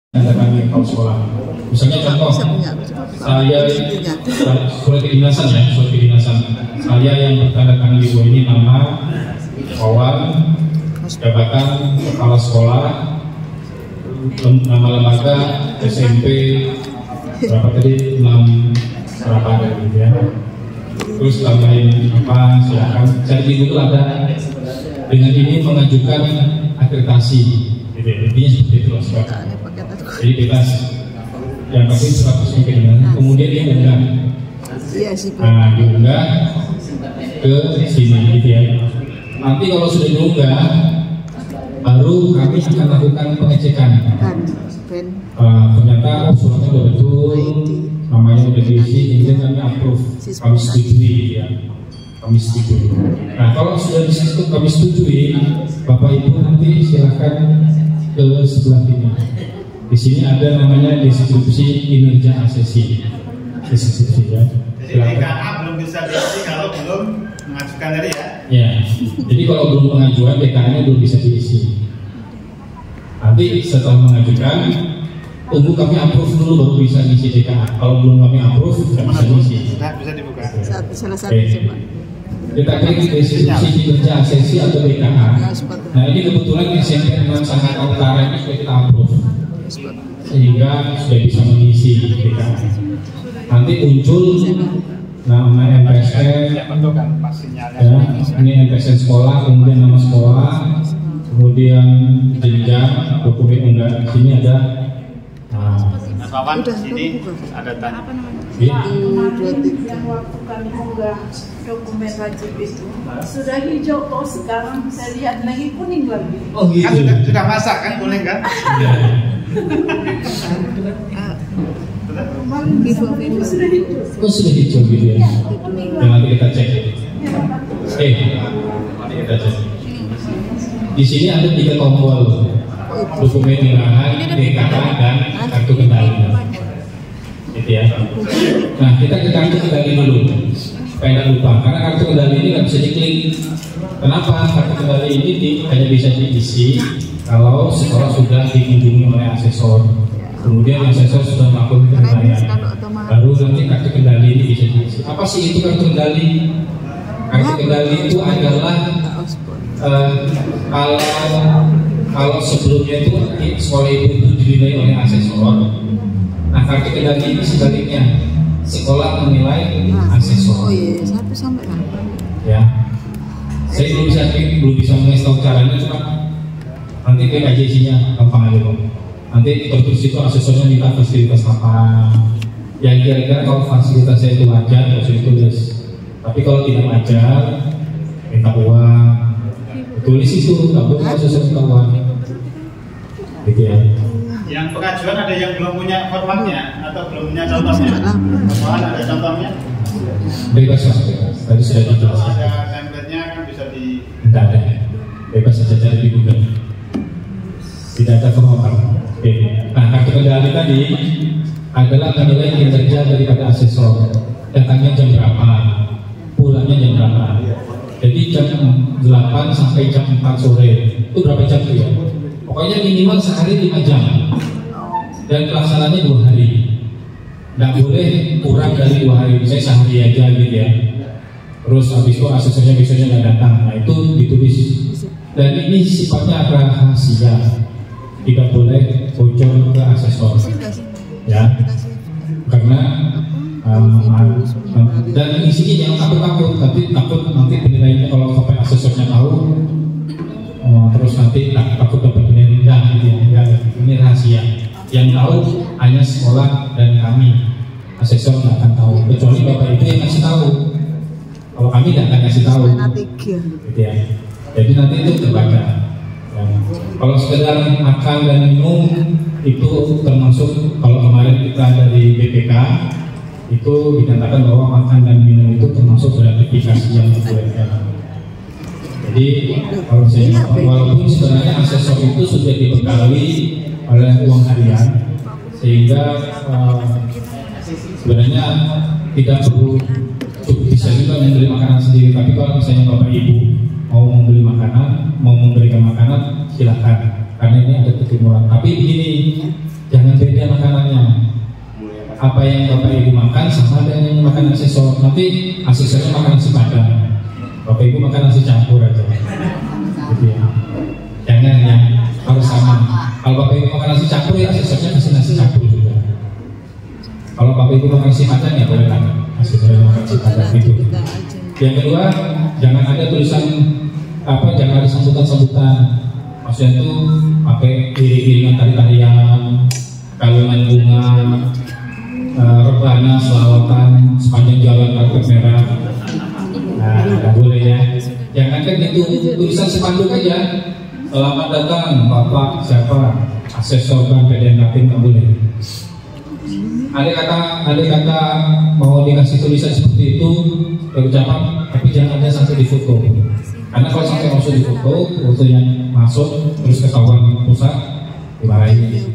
ada kami kalau sekolah. Misalnya contoh, saya surat kedinasan saya yang bertanda tangan di bawah ini nama, kawan, jabatan, kepala sekolah, nama lembaga, SMP, berapa tadi 6 berapa gitu ya. Terus tambahin apa, silakan. Cari di Google ada. Dengan ini mengajukan akreditasi, gitu. Intinya seperti itu lah. Jadi bebas. Yang penting 100% kedinasan. Kemudian diunggah. Nah, diunggah ke sini, gitu ya. Nanti kalau sudah diunggah, baru kami akan lakukan pengecekan. Ternyata suratnya sudah betul, namanya sudah diisi, kemudian kami approve, kami setujui, ya. Kami setujui. Nah, kalau sudah disitu kami setujui, Bapak Ibu nanti silakan ke sebelah sini. Di sini ada namanya deskripsi kinerja asesi. Deskripsi ya. DKA belum bisa diisi kalau belum mengajukan tadi ya. Ya. Jadi kalau belum pengajuan DKA-nya belum bisa diisi. Nanti setelah mengajukan, tunggu kami approve dulu baru bisa diisi DKA. Kalau belum kami approve, tidak bisa diisi. Nah, bisa dibuka. Salah satu coba. Kita klik deskripsi kinerja asesi atau DKA. Nah, ini kebetulan SMP 6 Sangatta Utara ini sudah kita approve, sehingga sudah bisa mengisi DKA. Nanti muncul nama MPSN, ya, ini MPSN sekolah, kemudian nama sekolah, kemudian jenjang, dokumen enggak. Di sini ada. Papan sini ada tanda. Kemarin yang waktu kami unggah dokumen wajib itu sudah hijau, kok sekarang saya lihat lagi kuning lagi. Oh gitu. Kan sudah masak kan, kuning kan? Sudah hijau. Oh sudah hijau gitu ya. Yang nanti kita cek. Nanti kita cek. Di sini ada 3 tombol. Dokumen penyerahan, DKA dan kartu kendali. Gitu ya. Nah, kita ke kartu kendali dulu supaya tidak lupa, karena kartu kendali ini nggak bisa diklik. Kenapa? Kartu kendali ini hanya bisa diisi kalau sekolah sudah dikunjungi oleh asesor, kemudian asesor sudah melakukan penilaian, baru nanti kartu kendali ini bisa diisi. Apa sih itu kartu kendali? Kartu kendali itu adalah kalau sebelumnya itu sekolah itu dinilai oleh asesor. Nah, kartu kendali ini sebaliknya, sekolah menilai asesor. Oh iya, 1 sampai 8. Ya, saya belum bisa mengasih tahu caranya, cuma nanti aja isinya gampang aja kok. Nanti terus itu asesornya minta fasilitas apa, yang kira-kira kalau fasilitasnya itu wajar, harus ditulis. Tapi kalau tidak wajar, minta uang, tulis itu, nggak boleh asesor minta uang. Gitu ya. Yang pengajuan ada yang belum punya formatnya atau belum punya contohnya? Mohon ada contohnya? Bebas mas, tadi sudah Kalau dijelaskan. ada template-nya kan bisa di. Tidak ada, bebas saja cari di Google. Tidak ada format. Oke. Nah, kartu kendali tadi adalah menilai kinerja daripada asesor. Datangnya jam berapa, pulangnya jam berapa. Jadi jam 8 sampai jam 4 sore itu berapa jam tuh ya? Pokoknya minimal sehari 5 jam dan pelaksanaannya 2 hari. Nggak boleh kurang dari 2 hari, misalnya sehari aja gitu ya. Terus habis itu asesornya biasanya nggak datang, nah itu ditulis. Dan ini sifatnya rahasia, tidak boleh bocor ke asesor, ya. Karena dan isinya jangan takut, takut nanti penilaiannya kalau sampai asesornya tahu. Terus nanti takut dapat penilaian rendah gitu ya. Enggak, ini rahasia. Yang tahu hanya sekolah dan kami. Asesor nggak akan tahu, kecuali Bapak Ibu yang ngasih tahu. Kalau kami nggak akan ngasih tahu. Gitu ya. Jadi nanti itu terbaca. Ya. Kalau sekedar makan dan minum itu termasuk, kalau kemarin kita dari BPK itu dinyatakan bahwa makan dan minum itu termasuk gratifikasi yang dibolehkan. Jadi kalau saya walaupun sebenarnya asesor itu sudah dibekali oleh uang harian, sehingga sebenarnya tidak perlu, bisa juga membeli makanan sendiri. Tapi kalau misalnya Bapak Ibu mau membeli makanan, mau memberikan makanan, silakan, karena ini ada ketimuran. Tapi begini, jangan apa yang Bapak Ibu makan sama dengan yang makan asesor. Nanti asesornya makan nasi padang, Bapak Ibu makan nasi campur aja. Gitu ya. Jangan ya, harus sama. Kalau Bapak Ibu makan nasi campur ya asesornya kasih nasi campur juga. Kalau Bapak Ibu makan nasi padang ya boleh kan, asesornya makan nasi padang itu. Yang kedua, jangan ada tulisan jangan ada sambutan-sambutan. Maksudnya itu pakai iring-iringan tari-tarian, kalungan bunga, rebana, selawatan sepanjang jalan karpet merah. Nah, nggak boleh ya. Jangan kan itu tulisan spanduk aja. Selamat datang Bapak siapa, asesor Bank BDN Kapin, nggak boleh. Ada kata mau dikasih tulisan seperti itu berucapan, tapi jangan ada sampai difoto. Karena kalau sampai masuk difoto, fotonya masuk terus ketahuan pusat dimarahin.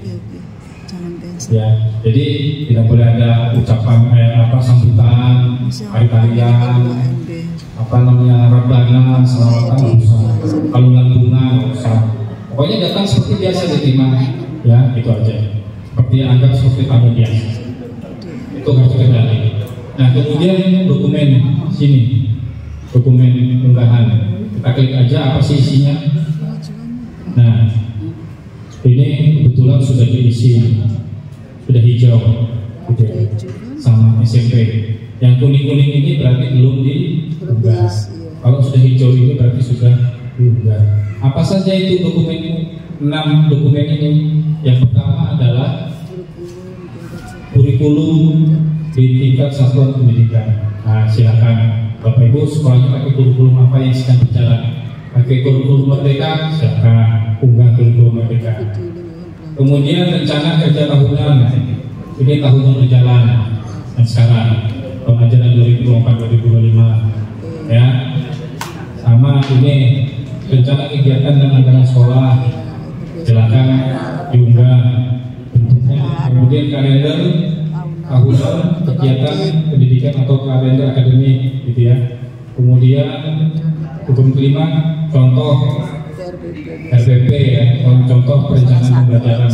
Ya, jadi tidak boleh ada ucapan sambutan, tari-tarian, rebana, selawatan, kalungan bunga, nggak usah. Pokoknya datang seperti biasa diterima, ya itu aja. Seperti anggap seperti tamu biasa. Itu harus dikendali. Nah, kemudian dokumen sini, dokumen unggahan. Kita klik aja apa sih isinya. Nah, ini kebetulan sudah diisi, sudah hijau, gitu, sama SMP. Yang kuning-kuning ini berarti belum diunggah. Kalau sudah hijau ini berarti sudah diunggah. Apa saja itu dokumen? 6 dokumen ini. Yang pertama adalah kurikulum di tingkat satuan pendidikan. Nah, silakan Bapak Ibu sekolahnya pakai kurikulum apa yang sedang berjalan. Pakai kurikulum Merdeka, silakan unggah kurikulum Merdeka. Kemudian rencana kerja tahunan, ini tahun yang berjalan dan sekarang tahun ajaran 2024-2025 ya. Sama ini rencana kegiatan dan anggaran sekolah, silakan diunggah bentuknya. Kemudian kalender tahunan kegiatan pendidikan atau kalender akademik, gitu ya. Kemudian hukum kelima, contoh RPP ya, contoh perencanaan pembelajaran.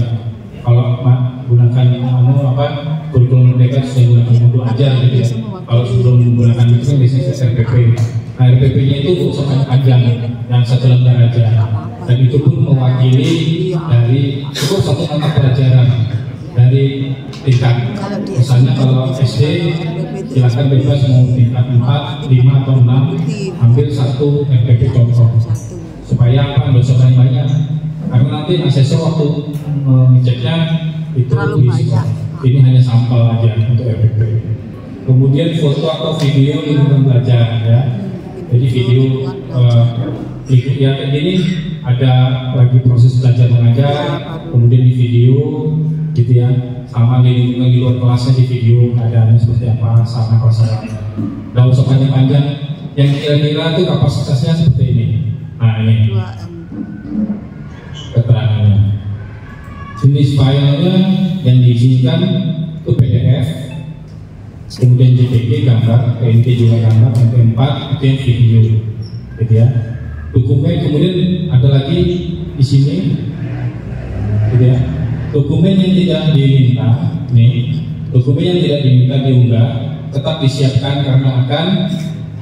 Kalau gunakan kurikulum Merdeka saya gunakan modul ajar gitu ya. Kalau sebelum menggunakan itu biasanya RPP. Nah, RPP-nya itu sangat panjang, yang 1 lembar aja. Dan itu pun mewakili dari itu satu mata pelajaran dari tingkat. Misalnya kalau SD silakan bebas mau tingkat 4, 5 atau 6, ambil 1 RPP contoh. Supaya apa? Nggak usah banyak. Karena nanti asesor waktu mengeceknya itu diisi. Ini hanya sampel aja untuk RPP. Kemudian foto atau video lingkungan belajar ya. Jadi video ya kayak gini ada lagi proses belajar mengajar, kemudian di video gitu ya, sama di lingkungan di luar kelasnya di video keadaannya seperti apa, sama prasarana. Nggak usah panjang-panjang. Yang kira-kira itu kapasitasnya seperti ini. Nah ini keterangannya. Jenis filenya yang diizinkan itu PDF, kemudian JPG gambar, PNG juga gambar, MP4 itu yang video, gitu ya. Dokumen kemudian ada lagi di sini, gitu ya. Dokumen yang tidak diminta, nih, dokumen yang tidak diminta diunggah tetap disiapkan karena akan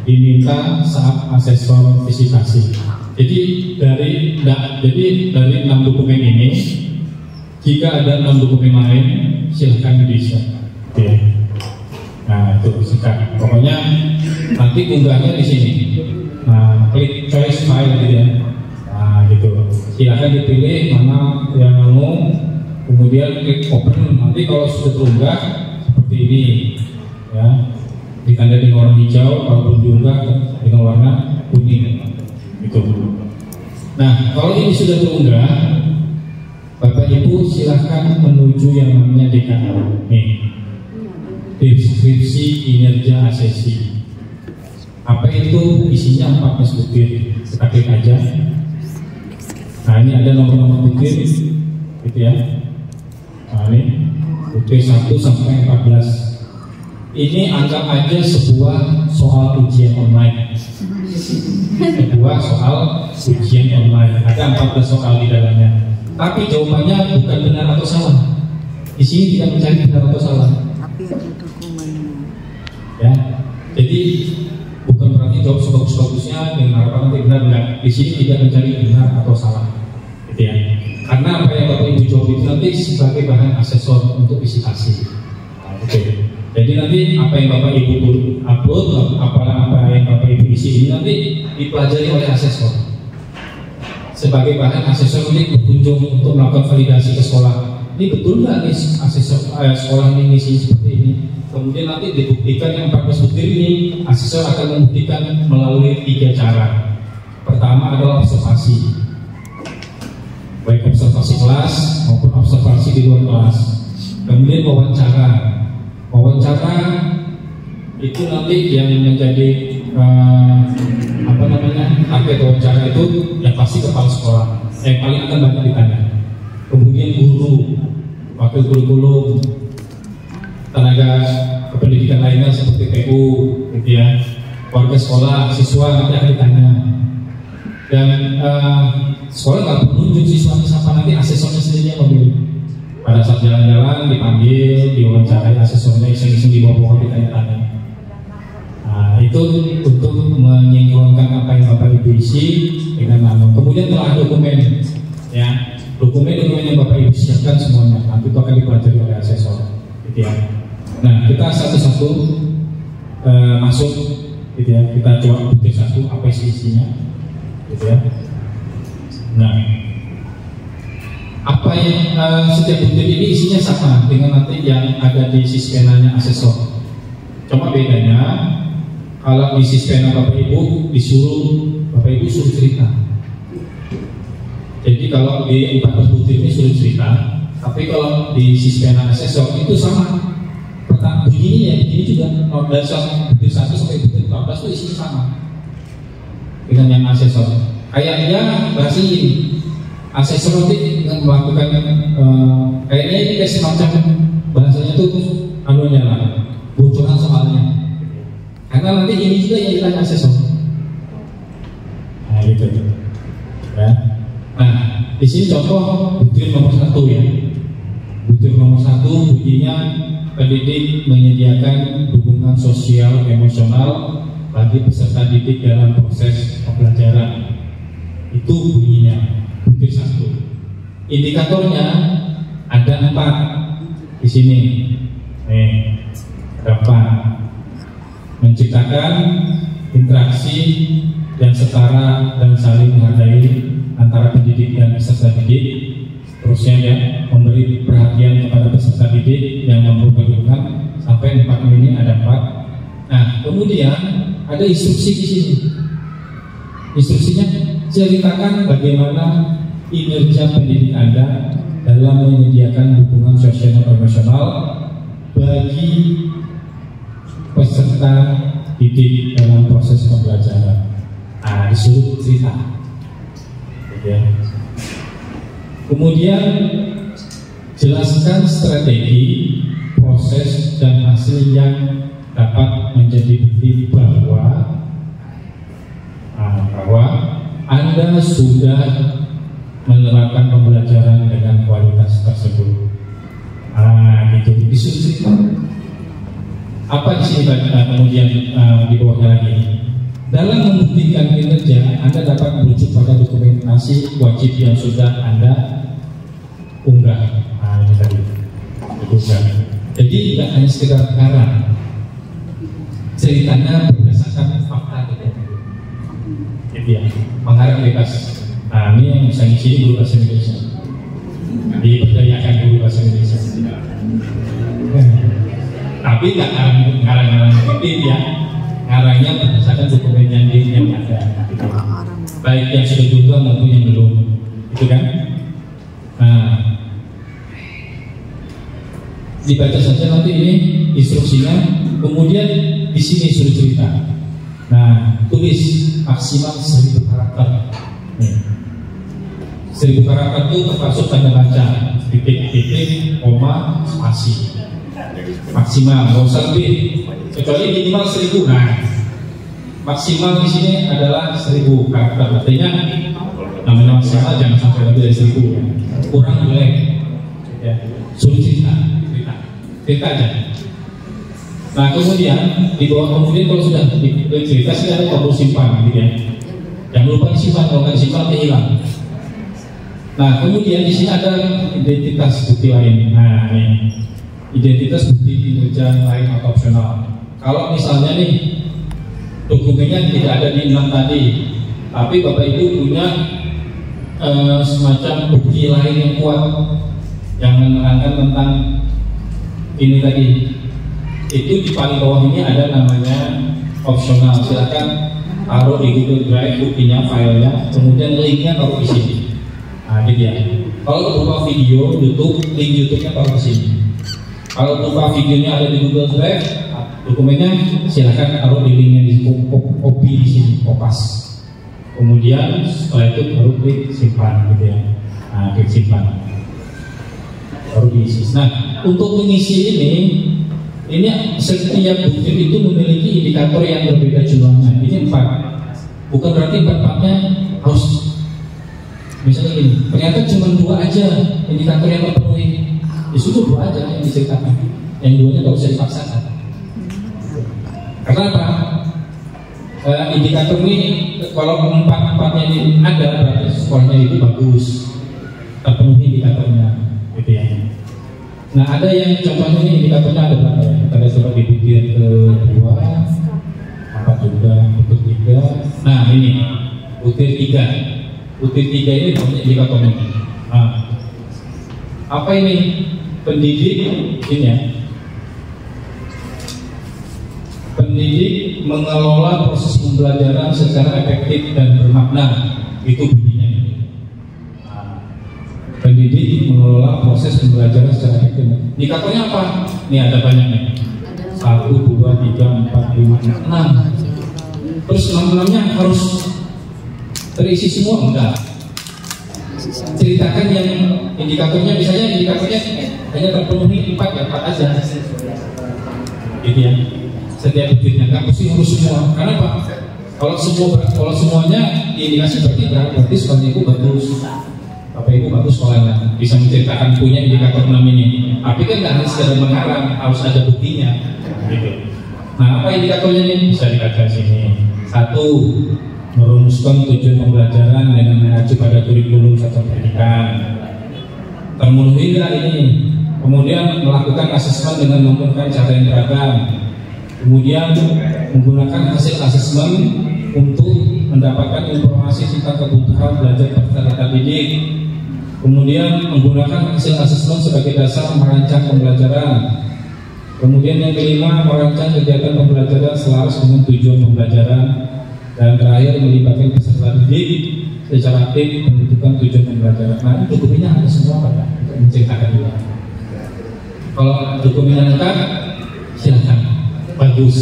diminta saat asesor visitasi. Jadi dari 6 dokumen ini, jika ada 6 dokumen lain, silahkan disiapkan. Ya. Nah itu sikat. Pokoknya nanti unggahnya di sini. Nah klik choice file gitu ya. Nah gitu. Silahkan dipilih mana yang mau. Kemudian klik open. Nanti kalau sudah terunggah seperti ini, ya, ditanda dengan warna hijau. Kalau belum diunggah dengan warna kuning. Itu. Nah, kalau ini sudah terunggah, Bapak Ibu silahkan menuju yang namanya DKA. Nih, deskripsi kinerja asesi. Apa itu? Isinya 14 butir. Kita klik aja. Nah, ini ada nomor-nomor butir, gitu ya. Nah, ini butir 1 sampai 14. Ini anggap aja sebuah soal ujian online. Sebuah soal ujian online. Ada 14 soal di dalamnya. Tapi jawabannya bukan benar atau salah. Di sini tidak mencari benar atau salah. Tapi ada dokumennya. Ya, jadi bukan berarti jawab sebagus-bagusnya dengan harapan nanti benar enggak. Di sini tidak mencari benar atau salah, gitu ya. Karena apa yang Bapak Ibu jawab itu nanti sebagai bahan asesor untuk isi kasih. Oke. Jadi nanti apa yang Bapak Ibu upload, apa yang Bapak Ibu isi ini nanti dipelajari oleh asesor sebagai bahan asesor untuk berkunjung untuk melakukan validasi ke sekolah. Ini betul nggak nih asesor sekolah ini ngisi seperti ini? Kemudian nanti dibuktikan yang 14 butir ini, asesor akan membuktikan melalui 3 cara. Pertama adalah observasi, baik observasi kelas maupun observasi di luar kelas. Kemudian wawancara itu nanti yang menjadi target wawancara itu yang pasti kepala sekolah yang paling akan banyak ditanya. Kemudian guru, wakil kurikulum, tenaga kependidikan lainnya seperti PU, gitu ya, warga sekolah, siswa nanti akan ditanya. Dan sekolah nggak perlu nunjuk siswanya siapa, nanti asesornya sendiri yang memilih. Pada saat jalan-jalan dipanggil, diwawancarai, asesornya iseng-iseng di bawah ditanya-tanya. Nah, itu untuk menyinkronkan apa yang Bapak Ibu isi dengan nano. Kemudian telah dokumen, ya, dokumen yang Bapak Ibu siapkan semuanya, nanti itu akan dipelajari oleh asesor, gitu ya. Nah, kita satu-satu masuk, gitu ya. Kita coba butir satu apa isinya, gitu ya. Nah, apa yang setiap butir ini isinya sama dengan nanti yang ada di sispenanya asesor. Cuma bedanya kalau di sispena Bapak Ibu Bapak Ibu suruh cerita. Jadi kalau di 14 butir ini suruh cerita, tapi kalau di sispena asesor itu sama. Begini juga, dari butir 1 sampai butir 14 itu isinya sama dengan yang asesor. Kayaknya bahasa ini asesor nanti melakukan kayaknya ini kayak semacam bahasanya tuh anunya lah, bocoran soalnya. Karena nanti ini juga yang ditanya asesor. Nah, gitu. Ya. Nah, di sini contoh butir nomor 1 ya. Butir nomor 1 bunyinya pendidik menyediakan dukungan sosial emosional bagi peserta didik dalam proses pembelajaran. Itu bunyinya butir 1. Indikatornya ada 4 di sini. Ada 4. Menciptakan interaksi yang setara dan saling menghargai antara pendidik dan peserta didik. Terusnya ya, memberi perhatian kepada peserta didik yang membutuhkan. Sampai 4 ini ada 4. Nah, kemudian ada instruksi di sini. Instruksinya ceritakan bagaimana kinerja pendidik Anda dalam menyediakan dukungan sosial dan emosional bagi peserta didik dalam proses pembelajaran. Nah, disuruh cerita, ya. Kemudian jelaskan strategi, proses dan hasil yang dapat menjadi bukti bahwa Anda sudah menerapkan pembelajaran dengan kualitas tersebut. Gitu, disuruh cerita. Apa di sini kemudian di bawahnya lagi? Dalam membuktikan kinerja, Anda dapat merujuk pada dokumentasi wajib yang sudah Anda unggah. Ini tadi unggah. Jadi tidak hanya sekedar karang, ceritanya berdasarkan fakta dokumen. Jadi ya, mengarang bebas. Ini yang bisa ngisi guru bahasa Indonesia. Diperdayakan guru bahasa Indonesia. Tapi nggak ngarang-ngarang fiktif ya, ngarangnya berdasarkan dokumen yang ada, baik yang sudah juga maupun yang belum, itu kan? Nah, dibaca saja nanti ini instruksinya, kemudian di sini suruh cerita. Nah, tulis maksimal 1000 karakter. 1000 karakter itu termasuk tanda baca, titik, koma, spasi. Maksimal, nggak usah lebih, kecuali minimal 1000. Nah, maksimal di sini adalah 1000 karakter. Artinya namanya maksimal jangan sampai lebih dari 1000 ya. Kurang boleh. Ya. Suruh cerita aja. Nah kemudian di bawah kemudian kalau sudah cerita sih ada tombol simpan gitu ya. Jangan lupa disimpan, kalau nggak disimpan nanti hilang. Nah kemudian di sini ada identitas bukti lain. Nah ini identitas bukti kinerja lain atau opsional. Kalau misalnya nih dokumennya tidak ada di 6 tadi, tapi Bapak Ibu punya semacam bukti lain yang kuat yang menerangkan tentang ini tadi, itu di paling bawah ini ada namanya opsional. Silakan taruh di Google Drive buktinya, filenya, kemudian linknya taruh di sini. Nah, gitu ya. Kalau berupa video YouTube, link YouTube-nya taruh di sini. Kalau berupa videonya ada di Google Drive, dokumennya silakan taruh di linknya di copy di sini, kopas. Kemudian setelah itu baru klik simpan gitu ya. Nah, klik simpan. Baru diisi. Nah, untuk mengisi ini setiap bukti itu memiliki indikator yang berbeda jumlahnya. Ini 4. Bukan berarti 4-4-nya harus misalnya gini. Ternyata cuma 2 aja indikator yang terpenuhi. Di situ 2 aja yang diceritakan. Yang 2-nya nggak usah dipaksakan. Karena apa? Indikator ini kalau 4-4-nya ini ada, berarti skornya itu bagus, terpenuhi indikatornya, gitu ya. Nah ada yang contohnya ini indikatornya ada berapa ya? Kita coba di bukti yang kedua, 4 juga, bukti 3. Nah ini bukti 3, bukti 3 ini banyak indikatornya. Nah, apa ini? Pendidik ini ya. Pendidik mengelola proses pembelajaran secara efektif dan bermakna, itu bunyinya. Nah, pendidik mengelola proses pembelajaran secara efektif. Indikatornya apa? Ini ada banyak nih. 1, 2, 3, 4, 5, 6. Terus 6-6-nya harus terisi semua? Enggak. Ceritakan yang indikatornya, misalnya indikatornya hanya terpenuhi 4 ya, 4 aja. Gitu ya. Setiap buktinya nggak mesti harus semua. Karena apa? Kalau semuanya diindikasi berarti sekolahnya itu bagus. Bapak Ibu bagus sekolahnya, bisa menceritakan punya indikator 6 ini. Tapi kan nggak harus sekedar mengarang, harus ada buktinya. Gitu. Nah apa indikatornya ini? Bisa dibaca sini. 1. Merumuskan tujuan pembelajaran dengan mengacu pada kurikulum satuan pendidikan. Termenuhi nggak ini? Kemudian melakukan asesmen dengan menggunakan cara yang beragam. Kemudian menggunakan hasil asesmen untuk mendapatkan informasi tentang kebutuhan belajar peserta didik. Kemudian menggunakan hasil asesmen sebagai dasar merancang pembelajaran. Kemudian yang kelima, merancang kegiatan pembelajaran selaras dengan tujuan pembelajaran. Dan terakhir, melibatkan peserta didik secara aktif menentukan tujuan pembelajaran. Nah, dokumennya ada semua Pak, untuk menceritakan juga. Kalau dokumennya lengkap, silakan. Bagus.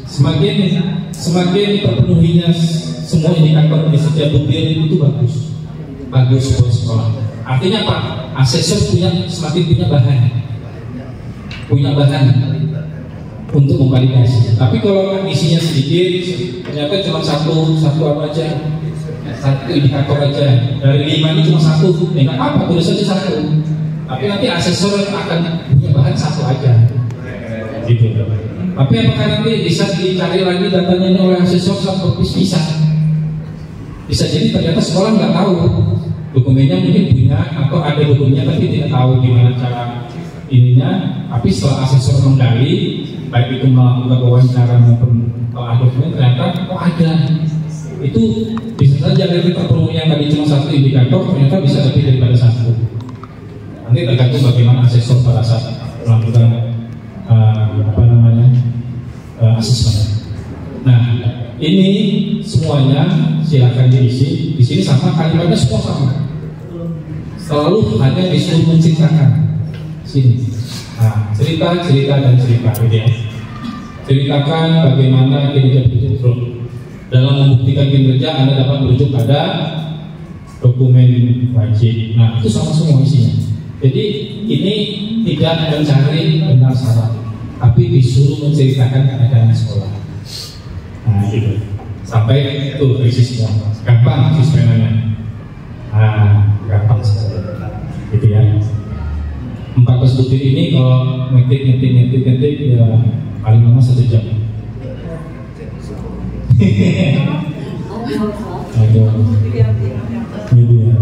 Semakin terpenuhinya semua indikator di setiap bukti itu bagus buat sekolah. Artinya apa? Asesor semakin punya bahan untuk memvalidasi. Tapi kalau isinya sedikit, ternyata cuma satu apa aja, satu indikator aja. Dari 5 ini cuma 1, nggak apa-apa, tulis saja 1. Tapi nanti asesor akan punya bahan 1 aja. Gitu. Tapi apakah nanti bisa dicari lagi datanya oleh asesor sampai bisa? Bisa jadi ternyata sekolah nggak tahu dokumennya, mungkin punya atau ada dokumennya tapi tidak tahu gimana cara ininya. Tapi setelah asesor menggali, baik itu melakukan wawancara maupun dokumen, ternyata ada. Itu bisa saja dari terpenuhi yang tadi cuma 1 indikator, ternyata bisa lebih daripada 1. Nanti tergantung bagaimana asesor pada saat melakukan asesmen. Nah, ini semuanya silakan diisi. Di sini sama, kalimatnya semua sama. Selalu hanya disuruh menceritakan. Sini. Nah, cerita dan cerita, gitu ya. Ceritakan bagaimana kinerja begitu. Dalam membuktikan kinerja, Anda dapat merujuk pada dokumen wajib. Nah, itu sama semua isinya. Jadi ini tidak mencari benar salah, tapi disuruh menceritakan keadaan sekolah. Nah gitu. Sampai itu isi semua. Gampang isi penanya. Nah gampang sekali. Gitu ya. 14 bukti ini kalau ngetik ya paling lama 1 jam. Aduh, gitu ya.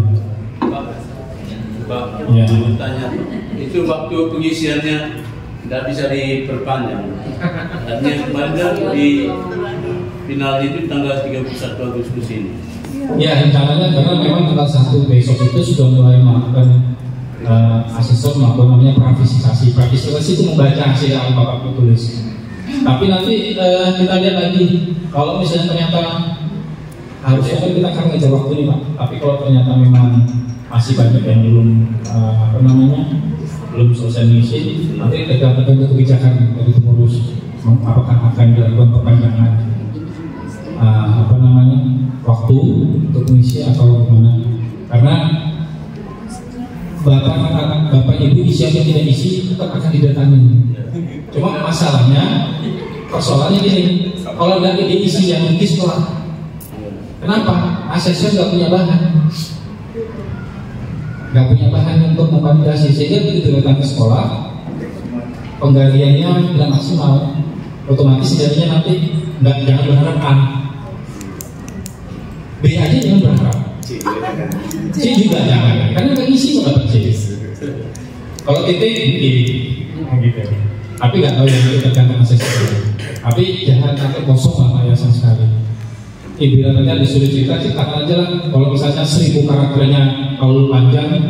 Pak, Ya. tanya, itu waktu pengisiannya tidak bisa diperpanjang. Artinya kemarin di final itu tanggal 31 Agustus ini. Ya, rencananya karena memang tanggal 1 besok itu sudah mulai melakukan asesor melakukan namanya pravisitasi. Pravisitasi itu membaca hasil yang Bapak tulis. Tapi nanti kita lihat lagi kalau misalnya ternyata harusnya kan kita akan ngejar waktu nih Pak. Tapi kalau ternyata memang masih banyak yang belum belum selesai mengisi, nanti tergantung kebijakan dari pengurus apakah akan dilakukan perpanjangan waktu untuk mengisi atau bagaimana. Karena bapak ibu isi atau tidak isi tetap akan didatangi. Cuma masalahnya persoalannya gini, kalau nggak diisi yang mungkin sekolah. Kenapa? Asesor nggak punya bahan untuk memvalidasi, sehingga begitu datang ke sekolah penggaliannya tidak maksimal, otomatis jadinya nanti jangan berharap A, B aja jangan berharap, C juga jangan, karena nggak isi kok dapat C. Kalau titik gitu, tapi nggak tahu yang itu tergantung asesor. Tapi jangan sampai kosong lah yayasan sekali. Ibaratnya disuruh ceritakan aja lah. Kalau misalnya 1000 karakternya kalau panjang,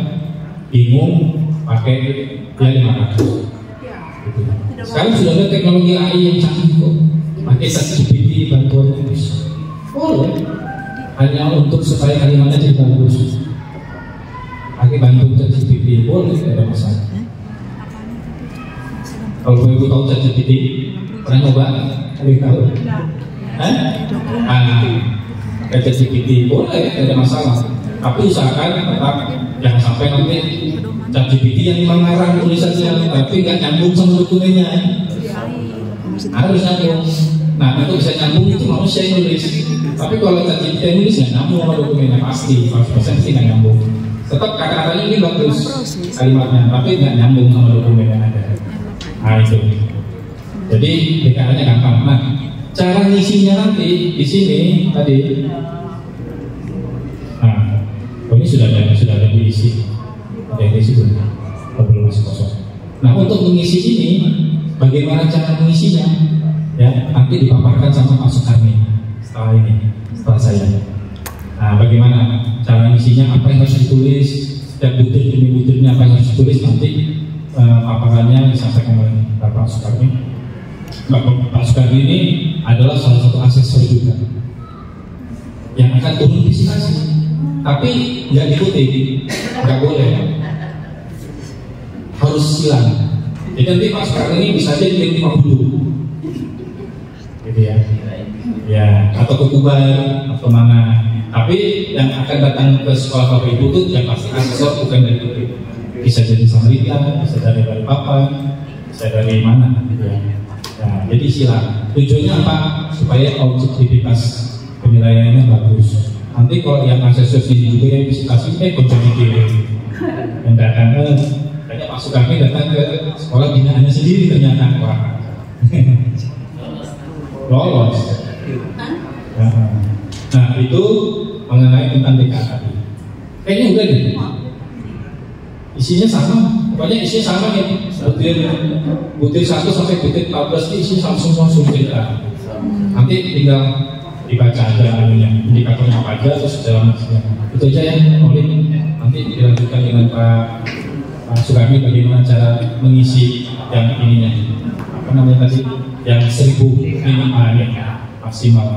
bingung, pakai ya 500. Gitu. Sekarang sudah ada teknologi AI yang canggih kok. Pakai ChatGPT bantuan tulis. Boleh. Hanya untuk supaya kalimatnya jadi bagus. Pakai bantu ChatGPT boleh, tidak ada masalah. Kalau ibu tahu ChatGPT, pernah coba? Kalian tahu? ChatGPT boleh, tidak ada masalah. Tapi usahakan tetap jangan sampai nanti ChatGPT yang mengarang tulisannya, tapi nggak nyambung sama dokumennya. Harus nyambung. Nah, itu bisa nyambung itu manusia yang nulis. Tapi kalau ChatGPT yang nulis nggak nyambung sama dokumennya pasti 100% nggak nyambung. Tetap kata-katanya ini bagus kalimatnya, tapi nggak nyambung sama dokumen yang ada. Nah itu. Jadi DKA-nya gampang. Nah, cara ngisinya nanti di sini tadi. Nah, ini sudah ada diisi. Ada yang diisi belum masih kosong. Nah, untuk mengisi ini, bagaimana cara mengisinya? Ya, nanti dipaparkan sama Pak Sukarni setelah saya. Nah, bagaimana cara mengisinya? Apa yang harus ditulis? Setiap butir demi butirnya apa yang harus ditulis nanti paparannya disampaikan oleh Bapak Sukarni. Pak Sukarni ini adalah salah satu asesor juga yang akan turun visitasi, tapi nggak dikutip, nggak boleh, harus silang. Jadi nanti Pak Sukarni ini bisa aja dikirim 50, gitu ya, atau ke Kubar atau mana. Tapi yang akan datang ke sekolah Bapak Ibu itu yang pasti asesor, bukan dari kutip. Bisa jadi Samarinda, bisa dari Balikpapan, bisa dari mana, gitu ya. Nah, jadi silang. Tujuannya apa? Supaya objektivitas penilaiannya bagus. Nanti kalau yang asesor sini juga yang visitasi, kocok dikirim. Yang datang kayaknya Pak Sukarni datang ke sekolah binaannya sendiri ternyata. Wah. Lolos. Nah, itu mengenai tentang DKA tadi. Kayaknya udah deh. Isinya sama, pokoknya isinya sama ya. Butir 1 sampai butir 14 isinya semua DKA. Nanti tinggal dibaca aja indikatornya apa aja, terus jalan itu aja ya. Nanti dilanjutkan dengan Pak Sukarni bagaimana cara mengisi yang ininya. Apa namanya tadi? Yang 1000 minimal maksimal.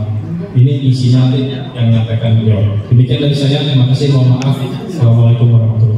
Ini isinya nanti yang menyampaikan beliau. Demikian dari saya, terima kasih, mohon maaf. Assalamualaikum warahmatullahi wabarakatuh.